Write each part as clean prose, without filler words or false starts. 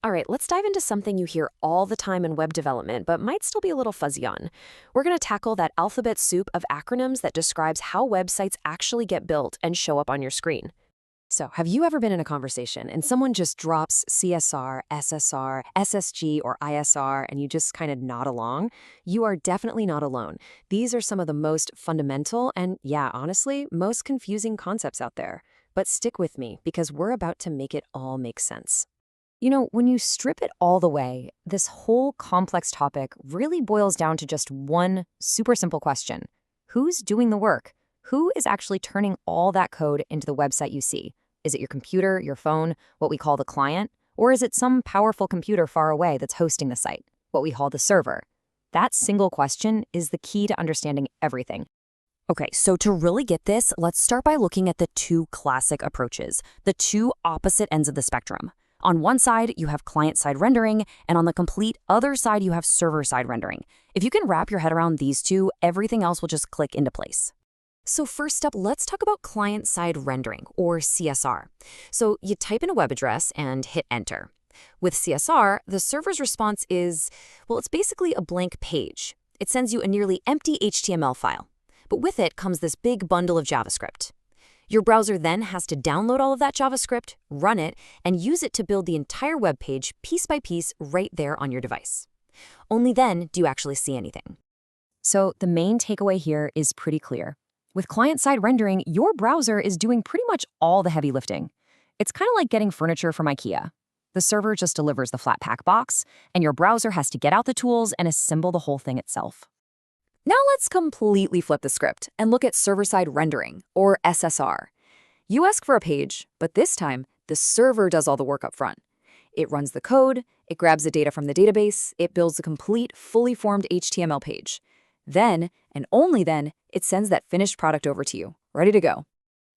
All right, let's dive into something you hear all the time in web development, but might still be a little fuzzy on. We're going to tackle that alphabet soup of acronyms that describes how websites actually get built and show up on your screen. So, have you ever been in a conversation and someone just drops CSR, SSR, SSG, or ISR, and you just kind of nod along? You are definitely not alone. These are some of the most fundamental and, yeah, honestly, most confusing concepts out there. But stick with me because we're about to make it all make sense. When you strip it all the way, this whole complex topic really boils down to just one super simple question. Who's doing the work? Who is actually turning all that code into the website you see? Is it your computer, your phone, what we call the client? Or is it some powerful computer far away that's hosting the site, what we call the server? That single question is the key to understanding everything. Okay, so to really get this, let's start by looking at the two classic approaches, the two opposite ends of the spectrum. On one side, you have client-side rendering, and on the complete other side, you have server-side rendering. If you can wrap your head around these two, everything else will just click into place. So first up, let's talk about client-side rendering, or CSR. So you type in a web address and hit enter. With CSR, the server's response is, well, it's basically a blank page. It sends you a nearly empty HTML file. But with it comes this big bundle of JavaScript. Your browser then has to download all of that JavaScript, run it, and use it to build the entire web page piece by piece right there on your device. Only then do you actually see anything. So the main takeaway here is pretty clear. With client-side rendering, your browser is doing pretty much all the heavy lifting. It's kind of like getting furniture from IKEA. The server just delivers the flat pack box, and your browser has to get out the tools and assemble the whole thing itself. Now let's completely flip the script and look at server-side rendering, or SSR. You ask for a page, but this time, the server does all the work up front. It runs the code, it grabs the data from the database, it builds a complete, fully formed HTML page. Then, and only then, it sends that finished product over to you, ready to go.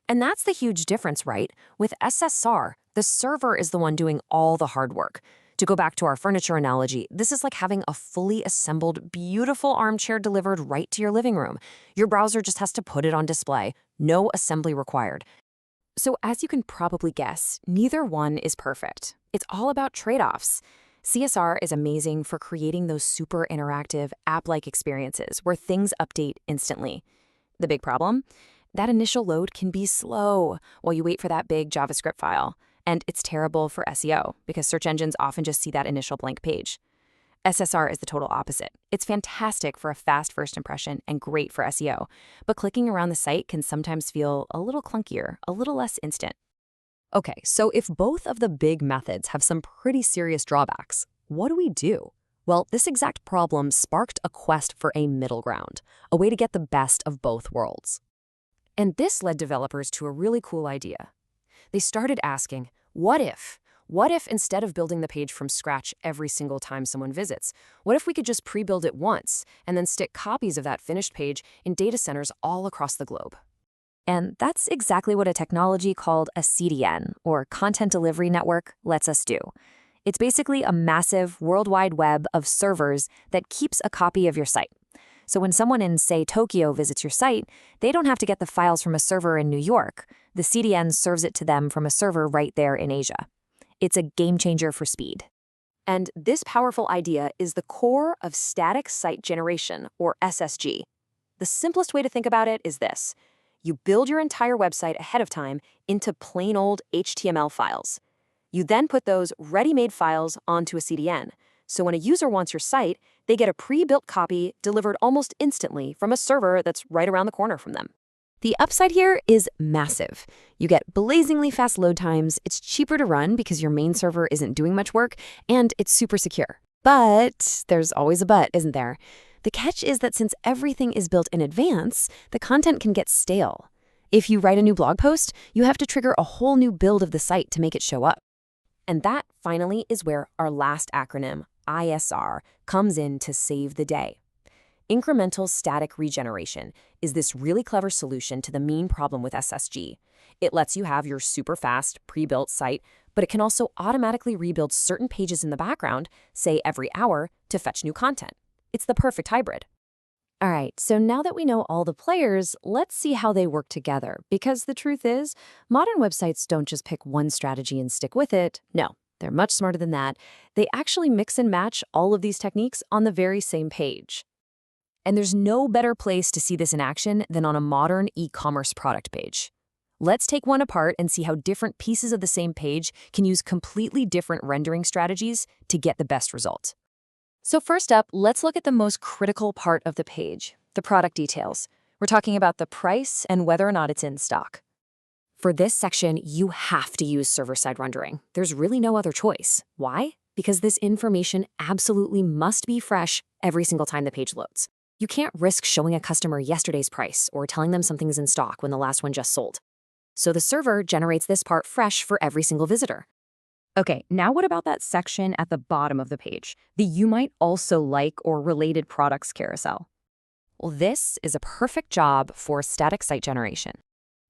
And that's the huge difference, right? With SSR, the server is the one doing all the hard work. To go back to our furniture analogy, this is like having a fully assembled, beautiful armchair delivered right to your living room. Your browser just has to put it on display. No assembly required. So as you can probably guess, neither one is perfect. It's all about trade-offs. CSR is amazing for creating those super interactive, app-like experiences where things update instantly. The big problem? That initial load can be slow while you wait for that big JavaScript file. And it's terrible for SEO because search engines often just see that initial blank page. SSR is the total opposite. It's fantastic for a fast first impression and great for SEO, but clicking around the site can sometimes feel a little clunkier, a little less instant. Okay, so if both of the big methods have some pretty serious drawbacks, what do we do? Well, this exact problem sparked a quest for a middle ground, a way to get the best of both worlds. And this led developers to a really cool idea. They started asking, what if? What if instead of building the page from scratch every single time someone visits, what if we could just pre-build it once and then stick copies of that finished page in data centers all across the globe? And that's exactly what a technology called a CDN, or Content Delivery Network, lets us do. It's basically a massive worldwide web of servers that keeps a copy of your site. So when someone in, say, Tokyo visits your site, they don't have to get the files from a server in New York. The CDN serves it to them from a server right there in Asia. It's a game changer for speed. And this powerful idea is the core of static site generation, or SSG. The simplest way to think about it is this. You build your entire website ahead of time into plain old HTML files. You then put those ready-made files onto a CDN. So when a user wants your site, they get a pre-built copy delivered almost instantly from a server that's right around the corner from them. The upside here is massive. You get blazingly fast load times, it's cheaper to run because your main server isn't doing much work, and it's super secure. But there's always a but, isn't there? The catch is that since everything is built in advance, the content can get stale. If you write a new blog post, you have to trigger a whole new build of the site to make it show up. And that, finally, is where our last acronym, ISR, comes in to save the day. Incremental Static Regeneration is this really clever solution to the main problem with SSG. It lets you have your super fast, pre-built site, but it can also automatically rebuild certain pages in the background, say every hour, to fetch new content. It's the perfect hybrid. All right, so now that we know all the players, let's see how they work together. Because the truth is, modern websites don't just pick one strategy and stick with it. No, They're much smarter than that. They actually mix and match all of these techniques on the very same page. And there's no better place to see this in action than on a modern e-commerce product page. Let's take one apart and see how different pieces of the same page can use completely different rendering strategies to get the best result. So first up, let's look at the most critical part of the page, the product details. We're talking about the price and whether or not it's in stock. For this section, you have to use server-side rendering. There's really no other choice. Why? Because this information absolutely must be fresh every single time the page loads. You can't risk showing a customer yesterday's price or telling them something's in stock when the last one just sold. So the server generates this part fresh for every single visitor. Okay, now what about that section at the bottom of the page, the you might also like or related products carousel? Well, this is a perfect job for static site generation.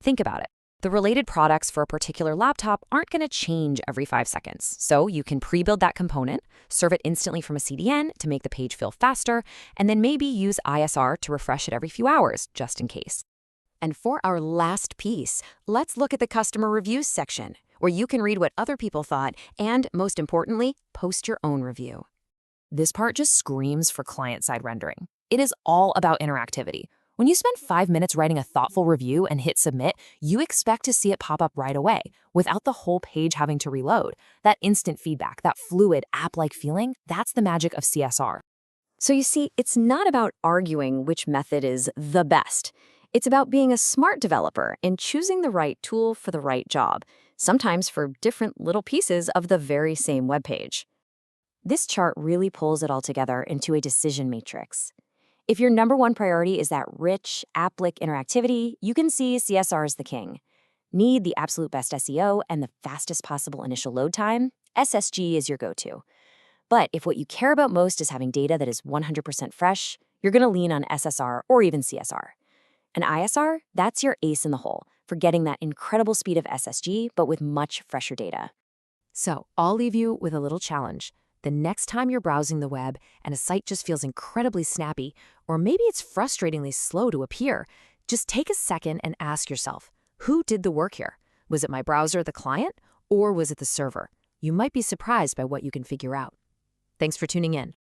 Think about it. The related products for a particular laptop aren't going to change every 5 seconds, so you can pre-build that component, serve it instantly from a CDN to make the page feel faster, and then maybe use ISR to refresh it every few hours, just in case. And for our last piece, let's look at the customer reviews section, where you can read what other people thought and, most importantly, post your own review. This part just screams for client-side rendering. It is all about interactivity. When you spend 5 minutes writing a thoughtful review and hit submit, you expect to see it pop up right away, without the whole page having to reload. That instant feedback, that fluid, app-like feeling, that's the magic of CSR. So you see, it's not about arguing which method is the best. It's about being a smart developer and choosing the right tool for the right job, sometimes for different little pieces of the very same web page. This chart really pulls it all together into a decision matrix. If your number one priority is that rich, app-like interactivity, you can see CSR is the king. Need the absolute best SEO and the fastest possible initial load time? SSG is your go-to. But if what you care about most is having data that is 100% fresh, you're going to lean on SSR or even CSR. And ISR, that's your ace in the hole for getting that incredible speed of SSG, but with much fresher data. So I'll leave you with a little challenge. The next time you're browsing the web and a site just feels incredibly snappy, or maybe it's frustratingly slow to appear, just take a second and ask yourself, who did the work here? Was it my browser, the client, or was it the server? You might be surprised by what you can figure out. Thanks for tuning in.